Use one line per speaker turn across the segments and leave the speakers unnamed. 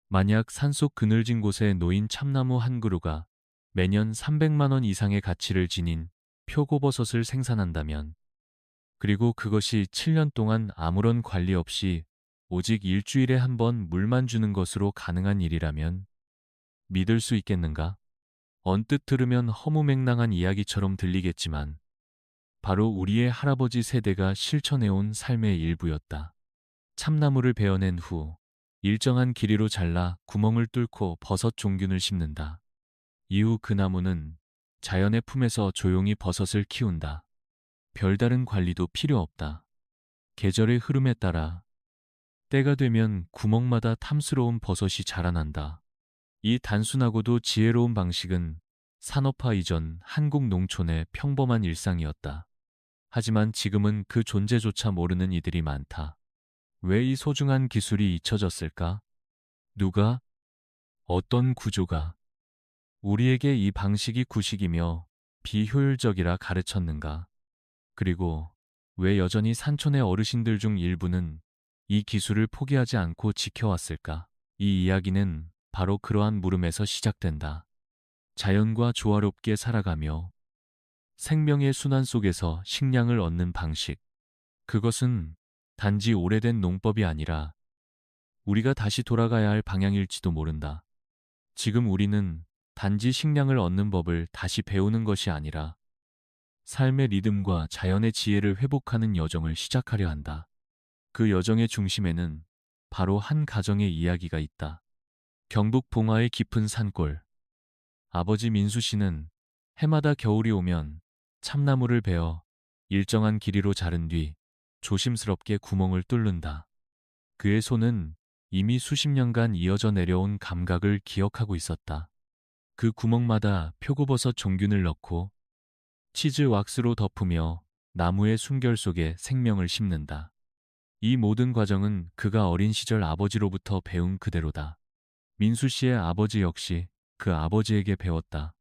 만약 산속 그늘진 곳에 놓인 참나무 한 그루가 매년 300만 원 이상의 가치를 지닌 표고버섯을 생산한다면, 그리고 그것이 7년 동안 아무런 관리 없이 오직 일주일에 한 번 물만 주는 것으로 가능한 일이라면 믿을 수 있겠는가? 언뜻 들으면 허무맹랑한 이야기처럼 들리겠지만 바로 우리의 할아버지 세대가 실천해온 삶의 일부였다. 참나무를 베어낸 후 일정한 길이로 잘라 구멍을 뚫고 버섯 종균을 심는다. 이후 그 나무는 자연의 품에서 조용히 버섯을 키운다. 별다른 관리도 필요 없다. 계절의 흐름에 따라 때가 되면 구멍마다 탐스러운 버섯이 자라난다. 이 단순하고도 지혜로운 방식은 산업화 이전 한국 농촌의 평범한 일상이었다. 하지만 지금은 그 존재조차 모르는 이들이 많다. 왜 이 소중한 기술이 잊혀졌을까? 누가, 어떤 구조가 우리에게 이 방식이 구식이며 비효율적이라 가르쳤는가? 그리고 왜 여전히 산촌의 어르신들 중 일부는 이 기술을 포기하지 않고 지켜왔을까? 이 이야기는 바로 그러한 물음에서 시작된다. 자연과 조화롭게 살아가며 생명의 순환 속에서 식량을 얻는 방식. 그것은 단지 오래된 농법이 아니라 우리가 다시 돌아가야 할 방향일지도 모른다. 지금 우리는 단지 식량을 얻는 법을 다시 배우는 것이 아니라 삶의 리듬과 자연의 지혜를 회복하는 여정을 시작하려 한다. 그 여정의 중심에는 바로 한 가정의 이야기가 있다. 경북 봉화의 깊은 산골. 아버지 민수 씨는 해마다 겨울이 오면 참나무를 베어 일정한 길이로 자른 뒤 조심스럽게 구멍을 뚫는다. 그의 손은 이미 수십 년간 이어져 내려온 감각을 기억하고 있었다. 그 구멍마다 표고버섯 종균을 넣고 치즈 왁스로 덮으며 나무의 숨결 속에 생명을 심는다. 이 모든 과정은 그가 어린 시절 아버지로부터 배운 그대로다. 민수 씨의 아버지 역시 그 아버지에게 배웠다.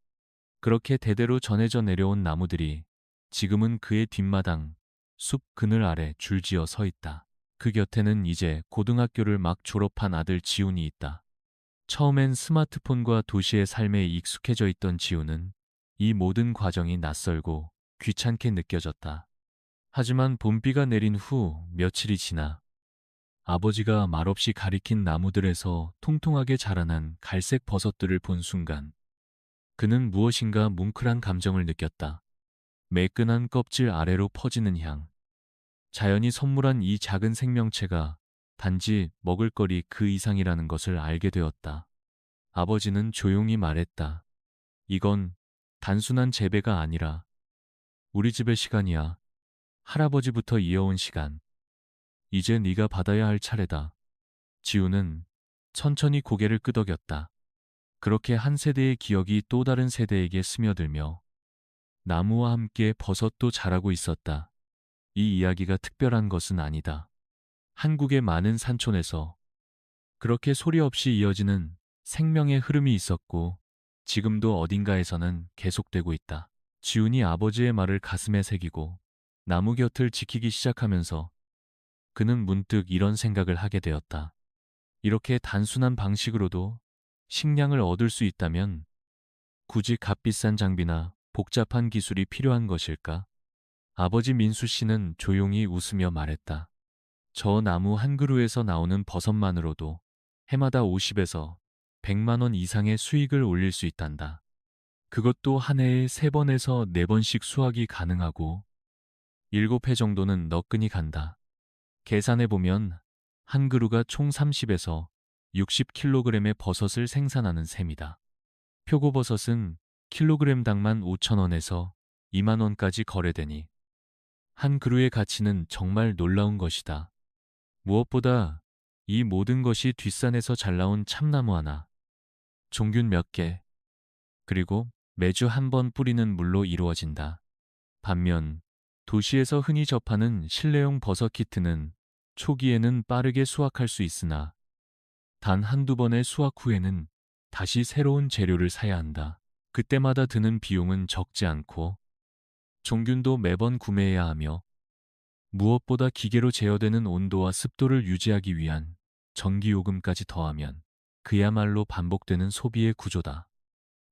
그렇게 대대로 전해져 내려온 나무들이 지금은 그의 뒷마당, 숲 그늘 아래 줄지어 서 있다. 그 곁에는 이제 고등학교를 막 졸업한 아들 지훈이 있다. 처음엔 스마트폰과 도시의 삶에 익숙해져 있던 지훈은 이 모든 과정이 낯설고 귀찮게 느껴졌다. 하지만 봄비가 내린 후 며칠이 지나 아버지가 말없이 가리킨 나무들에서 통통하게 자라난 갈색 버섯들을 본 순간 그는 무엇인가 뭉클한 감정을 느꼈다. 매끈한 껍질 아래로 퍼지는 향. 자연이 선물한 이 작은 생명체가 단지 먹을거리 그 이상이라는 것을 알게 되었다. 아버지는 조용히 말했다. 이건 단순한 재배가 아니라 우리 집의 시간이야. 할아버지부터 이어온 시간. 이제 네가 받아야 할 차례다. 지우는 천천히 고개를 끄덕였다. 그렇게 한 세대의 기억이 또 다른 세대에게 스며들며 나무와 함께 버섯도 자라고 있었다. 이 이야기가 특별한 것은 아니다. 한국의 많은 산촌에서 그렇게 소리 없이 이어지는 생명의 흐름이 있었고 지금도 어딘가에서는 계속되고 있다. 지훈이 아버지의 말을 가슴에 새기고 나무 곁을 지키기 시작하면서 그는 문득 이런 생각을 하게 되었다. 이렇게 단순한 방식으로도 식량을 얻을 수 있다면 굳이 값비싼 장비나 복잡한 기술이 필요한 것일까? 아버지 민수 씨는 조용히 웃으며 말했다. 저 나무 한 그루에서 나오는 버섯만으로도 해마다 50에서 100만 원 이상의 수익을 올릴 수 있단다. 그것도 한 해에 3번에서 4번씩 수확이 가능하고 7회 정도는 너끈히 간다. 계산해보면 한 그루가 총 30에서 60kg의 버섯을 생산하는 셈이다. 표고버섯은 킬로그램당만 5,000원에서 2만 원까지 거래되니 한 그루의 가치는 정말 놀라운 것이다. 무엇보다 이 모든 것이 뒷산에서 잘 나온 참나무 하나, 종균 몇 개, 그리고 매주 한 번 뿌리는 물로 이루어진다. 반면 도시에서 흔히 접하는 실내용 버섯 키트는 초기에는 빠르게 수확할 수 있으나 단 한두 번의 수확 후에는 다시 새로운 재료를 사야 한다. 그때마다 드는 비용은 적지 않고 종균도 매번 구매해야 하며 무엇보다 기계로 제어되는 온도와 습도를 유지하기 위한 전기요금까지 더하면 그야말로 반복되는 소비의 구조다.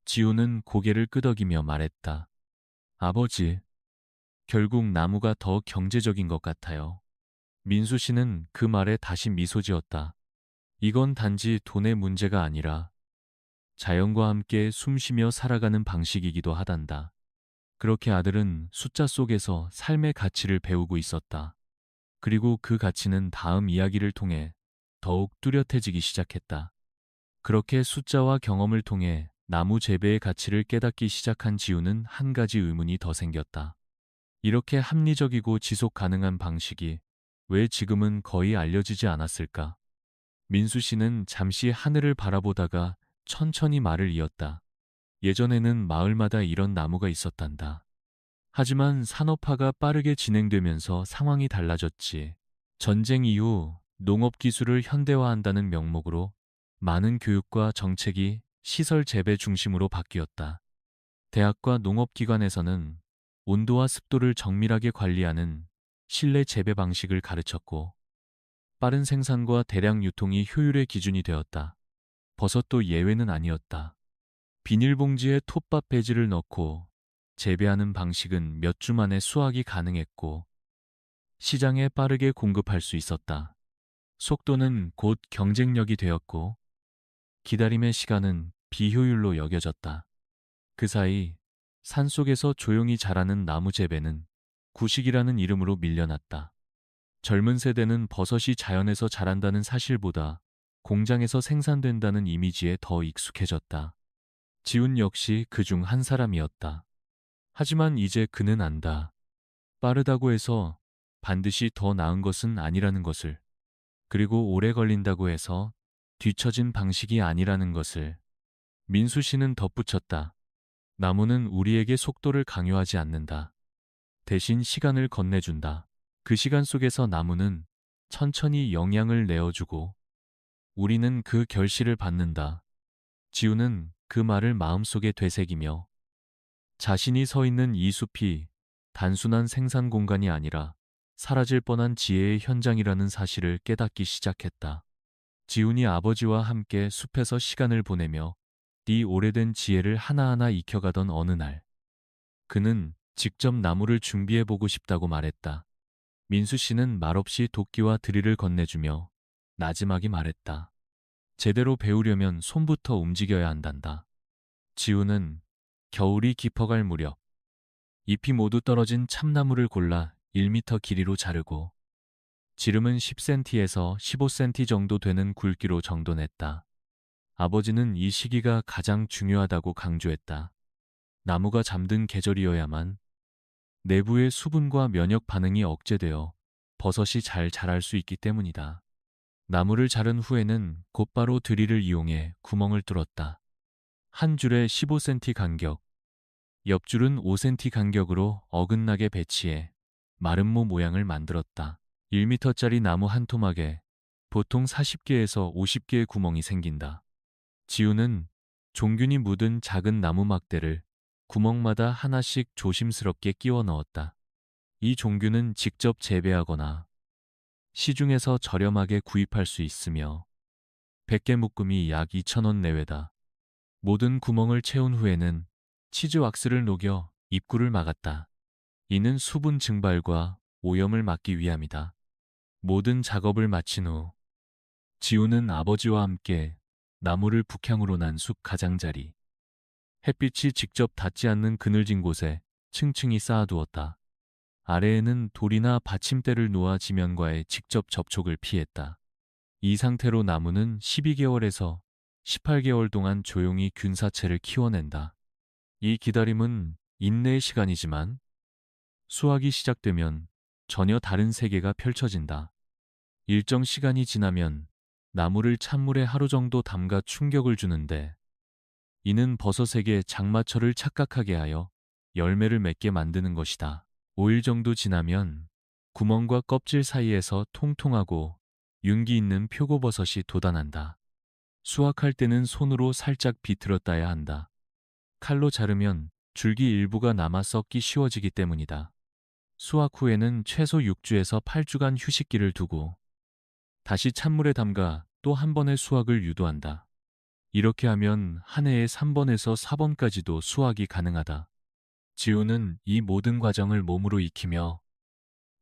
지우는 고개를 끄덕이며 말했다. 아버지, 결국 나무가 더 경제적인 것 같아요. 민수 씨는 그 말에 다시 미소 지었다. 이건 단지 돈의 문제가 아니라 자연과 함께 숨쉬며 살아가는 방식이기도 하단다. 그렇게 아들은 숫자 속에서 삶의 가치를 배우고 있었다. 그리고 그 가치는 다음 이야기를 통해 더욱 뚜렷해지기 시작했다. 그렇게 숫자와 경험을 통해 나무 재배의 가치를 깨닫기 시작한 지우는 한 가지 의문이 더 생겼다. 이렇게 합리적이고 지속 가능한 방식이 왜 지금은 거의 알려지지 않았을까? 민수 씨는 잠시 하늘을 바라보다가 천천히 말을 이었다. 예전에는 마을마다 이런 나무가 있었단다. 하지만 산업화가 빠르게 진행되면서 상황이 달라졌지. 전쟁 이후 농업 기술을 현대화한다는 명목으로 많은 교육과 정책이 시설 재배 중심으로 바뀌었다. 대학과 농업기관에서는 온도와 습도를 정밀하게 관리하는 실내 재배 방식을 가르쳤고, 빠른 생산과 대량 유통이 효율의 기준이 되었다. 버섯도 예외는 아니었다. 비닐봉지에 톱밥 배지를 넣고 재배하는 방식은 몇 주 만에 수확이 가능했고, 시장에 빠르게 공급할 수 있었다. 속도는 곧 경쟁력이 되었고, 기다림의 시간은 비효율로 여겨졌다. 그 사이 산속에서 조용히 자라는 나무 재배는 구식이라는 이름으로 밀려났다. 젊은 세대는 버섯이 자연에서 자란다는 사실보다 공장에서 생산된다는 이미지에 더 익숙해졌다. 지훈 역시 그중 한 사람이었다. 하지만 이제 그는 안다. 빠르다고 해서 반드시 더 나은 것은 아니라는 것을, 그리고 오래 걸린다고 해서 뒤처진 방식이 아니라는 것을. 민수 씨는 덧붙였다. 나무는 우리에게 속도를 강요하지 않는다. 대신 시간을 건네준다. 그 시간 속에서 나무는 천천히 영향을 내어주고 우리는 그 결실을 받는다. 지우는 그 말을 마음속에 되새기며 자신이 서 있는 이 숲이 단순한 생산 공간이 아니라 사라질 뻔한 지혜의 현장이라는 사실을 깨닫기 시작했다. 지훈이 아버지와 함께 숲에서 시간을 보내며 이 오래된 지혜를 하나하나 익혀가던 어느 날, 그는 직접 나무를 준비해보고 싶다고 말했다. 민수 씨는 말없이 도끼와 드릴을 건네주며 나지막이 말했다. 제대로 배우려면 손부터 움직여야 한단다. 지훈은 겨울이 깊어갈 무렵 잎이 모두 떨어진 참나무를 골라 1m 길이로 자르고 지름은 10cm에서 15cm 정도 되는 굵기로 정돈했다. 아버지는 이 시기가 가장 중요하다고 강조했다. 나무가 잠든 계절이어야만 내부의 수분과 면역 반응이 억제되어 버섯이 잘 자랄 수 있기 때문이다. 나무를 자른 후에는 곧바로 드릴을 이용해 구멍을 뚫었다. 한 줄에 15cm 간격, 옆 줄은 5cm 간격으로 어긋나게 배치해 마름모 모양을 만들었다. 1m짜리 나무 한 토막에 보통 40개에서 50개의 구멍이 생긴다. 지우는 종균이 묻은 작은 나무 막대를 구멍마다 하나씩 조심스럽게 끼워 넣었다. 이 종균은 직접 재배하거나 시중에서 저렴하게 구입할 수 있으며 100개 묶음이 약 2,000원 내외다. 모든 구멍을 채운 후에는 치즈 왁스를 녹여 입구를 막았다. 이는 수분 증발과 오염을 막기 위함이다. 모든 작업을 마친 후 지우는 아버지와 함께 나무를 북향으로 난 숲 가장자리, 햇빛이 직접 닿지 않는 그늘진 곳에 층층이 쌓아두었다. 아래에는 돌이나 받침대를 놓아 지면과의 직접 접촉을 피했다. 이 상태로 나무는 12개월에서 18개월 동안 조용히 균사체를 키워낸다. 이 기다림은 인내의 시간이지만 수확이 시작되면 전혀 다른 세계가 펼쳐진다. 일정 시간이 지나면 나무를 찬물에 하루 정도 담가 충격을 주는데, 이는 버섯에게 장마철을 착각하게 하여 열매를 맺게 만드는 것이다. 5일 정도 지나면 구멍과 껍질 사이에서 통통하고 윤기 있는 표고버섯이 돋아난다. 수확할 때는 손으로 살짝 비틀어 따야 한다. 칼로 자르면 줄기 일부가 남아 썩기 쉬워지기 때문이다. 수확 후에는 최소 6주에서 8주간 휴식기를 두고 다시 찬물에 담가 또 한 번의 수확을 유도한다. 이렇게 하면 한 해에 3번에서 4번까지도 수확이 가능하다. 지우는 이 모든 과정을 몸으로 익히며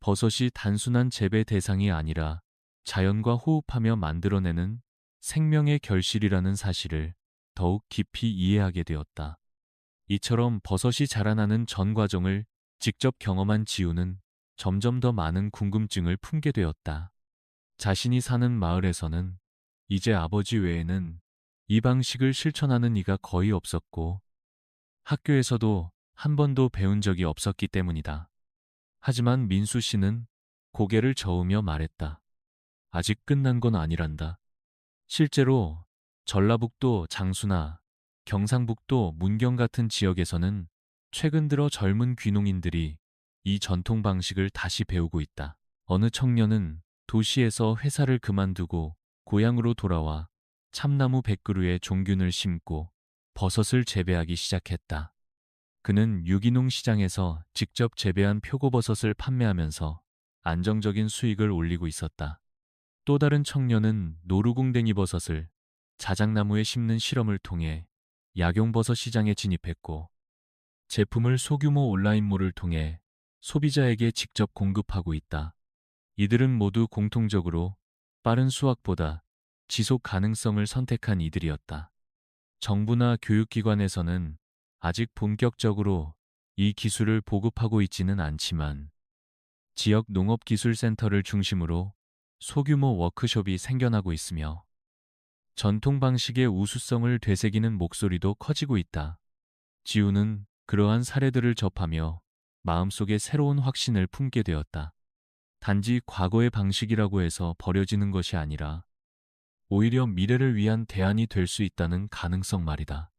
버섯이 단순한 재배 대상이 아니라 자연과 호흡하며 만들어내는 생명의 결실이라는 사실을 더욱 깊이 이해하게 되었다. 이처럼 버섯이 자라나는 전 과정을 직접 경험한 지우는 점점 더 많은 궁금증을 품게 되었다. 자신이 사는 마을에서는 이제 아버지 외에는 이 방식을 실천하는 이가 거의 없었고 학교에서도 한 번도 배운 적이 없었기 때문이다. 하지만 민수 씨는 고개를 저으며 말했다. 아직 끝난 건 아니란다. 실제로 전라북도 장수나 경상북도 문경 같은 지역에서는 최근 들어 젊은 귀농인들이 이 전통 방식을 다시 배우고 있다. 어느 청년은 도시에서 회사를 그만두고 고향으로 돌아와 참나무 100그루에 종균을 심고 버섯을 재배하기 시작했다. 그는 유기농 시장에서 직접 재배한 표고버섯을 판매하면서 안정적인 수익을 올리고 있었다. 또 다른 청년은 노루궁뎅이 버섯을 자작나무에 심는 실험을 통해 약용버섯 시장에 진입했고 제품을 소규모 온라인몰을 통해 소비자에게 직접 공급하고 있다. 이들은 모두 공통적으로 빠른 수확보다 지속 가능성을 선택한 이들이었다. 정부나 교육기관에서는 아직 본격적으로 이 기술을 보급하고 있지는 않지만 지역 농업기술센터를 중심으로 소규모 워크숍이 생겨나고 있으며 전통 방식의 우수성을 되새기는 목소리도 커지고 있다. 지우는 그러한 사례들을 접하며 마음속에 새로운 확신을 품게 되었다. 단지 과거의 방식이라고 해서 버려지는 것이 아니라 오히려 미래를 위한 대안이 될 수 있다는 가능성 말이다.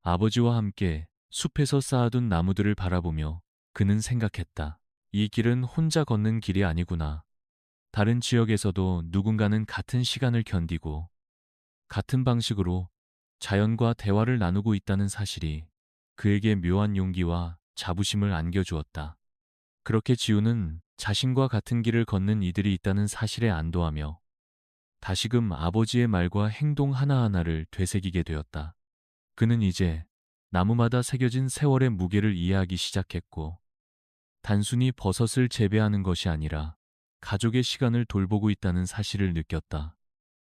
아버지와 함께 숲에서 쌓아둔 나무들을 바라보며 그는 생각했다. 이 길은 혼자 걷는 길이 아니구나. 다른 지역에서도 누군가는 같은 시간을 견디고 같은 방식으로 자연과 대화를 나누고 있다는 사실이 그에게 묘한 용기와 자부심을 안겨주었다. 그렇게 지우는 자신과 같은 길을 걷는 이들이 있다는 사실에 안도하며 다시금 아버지의 말과 행동 하나하나를 되새기게 되었다. 그는 이제 나무마다 새겨진 세월의 무게를 이해하기 시작했고 단순히 버섯을 재배하는 것이 아니라 가족의 시간을 돌보고 있다는 사실을 느꼈다.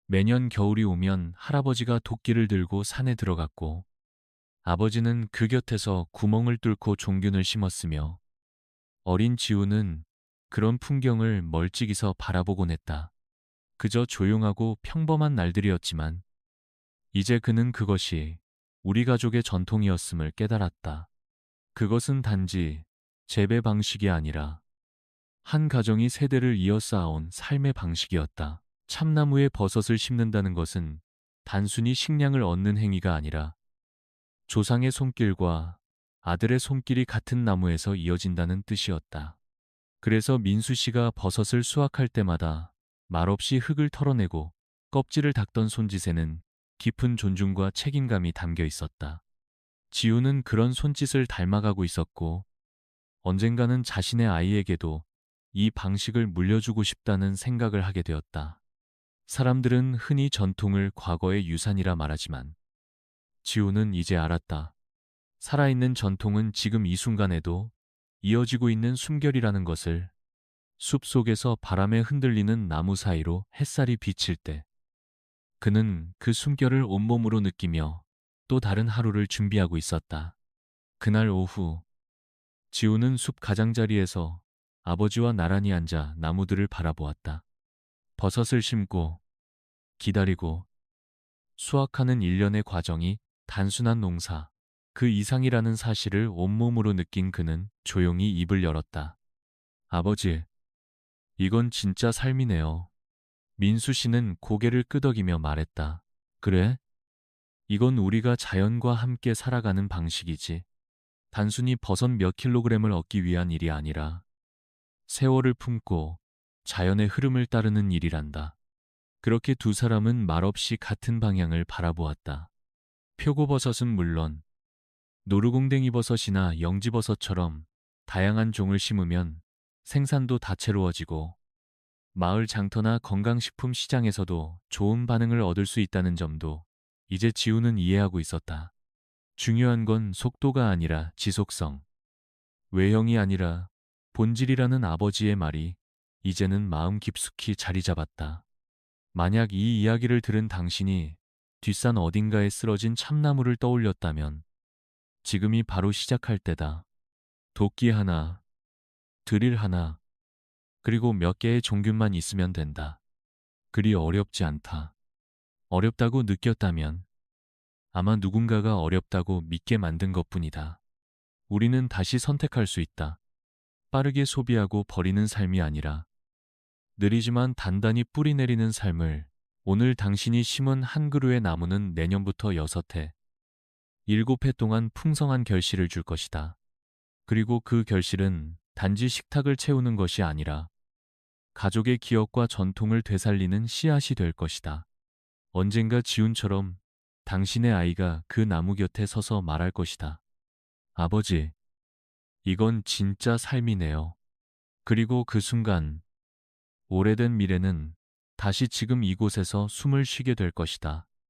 매년 겨울이 오면 할아버지가 도끼를 들고 산에 들어갔고 아버지는 그 곁에서 구멍을 뚫고 종균을 심었으며 어린 지우는 그런 풍경을 멀찍이서 바라보곤 했다. 그저 조용하고 평범한 날들이었지만 이제 그는 그것이 우리 가족의 전통이었음을 깨달았다. 그것은 단지 재배 방식이 아니라 한 가정이 세대를 이어 쌓아온 삶의 방식이었다. 참나무에 버섯을 심는다는 것은 단순히 식량을 얻는 행위가 아니라 조상의 손길과 아들의 손길이 같은 나무에서 이어진다는 뜻이었다. 그래서 민수 씨가 버섯을 수확할 때마다 말없이 흙을 털어내고 껍질을 닦던 손짓에는 깊은 존중과 책임감이 담겨 있었다. 지우는 그런 손짓을 닮아가고 있었고 언젠가는 자신의 아이에게도 이 방식을 물려주고 싶다는 생각을 하게 되었다. 사람들은 흔히 전통을 과거의 유산이라 말하지만 지우는 이제 알았다. 살아있는 전통은 지금 이 순간에도 이어지고 있는 숨결이라는 것을. 숲 속에서 바람에 흔들리는 나무 사이로 햇살이 비칠 때 그는 그 숨결을 온몸으로 느끼며 또 다른 하루를 준비하고 있었다. 그날 오후 지우는 숲 가장자리에서 아버지와 나란히 앉아 나무들을 바라보았다. 버섯을 심고 기다리고 수확하는 일련의 과정이 단순한 농사, 그 이상이라는 사실을 온몸으로 느낀 그는 조용히 입을 열었다. 아버지, 이건 진짜 삶이네요. 민수 씨는 고개를 끄덕이며 말했다. 그래? 이건 우리가 자연과 함께 살아가는 방식이지. 단순히 버섯 몇 킬로그램을 얻기 위한 일이 아니라 세월을 품고 자연의 흐름을 따르는 일이란다. 그렇게 두 사람은 말없이 같은 방향을 바라보았다. 표고버섯은 물론 노루궁뎅이 버섯이나 영지버섯처럼 다양한 종을 심으면 생산도 다채로워지고 마을 장터나 건강식품 시장에서도 좋은 반응을 얻을 수 있다는 점도 이제 지우는 이해하고 있었다. 중요한 건 속도가 아니라 지속성, 외형이 아니라 본질이라는 아버지의 말이 이제는 마음 깊숙이 자리 잡았다. 만약 이 이야기를 들은 당신이 뒷산 어딘가에 쓰러진 참나무를 떠올렸다면 지금이 바로 시작할 때다. 도끼 하나, 드릴 하나, 그리고 몇 개의 종균만 있으면 된다. 그리 어렵지 않다. 어렵다고 느꼈다면 아마 누군가가 어렵다고 믿게 만든 것뿐이다. 우리는 다시 선택할 수 있다. 빠르게 소비하고 버리는 삶이 아니라 느리지만 단단히 뿌리 내리는 삶을. 오늘 당신이 심은 한 그루의 나무는 내년부터 6해, 7해 동안 풍성한 결실을 줄 것이다. 그리고 그 결실은 단지 식탁을 채우는 것이 아니라 가족의 기억과 전통을 되살리는 씨앗이 될 것이다. 언젠가 지훈처럼 당신의 아이가 그 나무 곁에 서서 말할 것이다. 아버지, 이건 진짜 삶이네요. 그리고 그 순간 오래된 미래는 다시 지금 이곳에서 숨을 쉬게 될 것이다.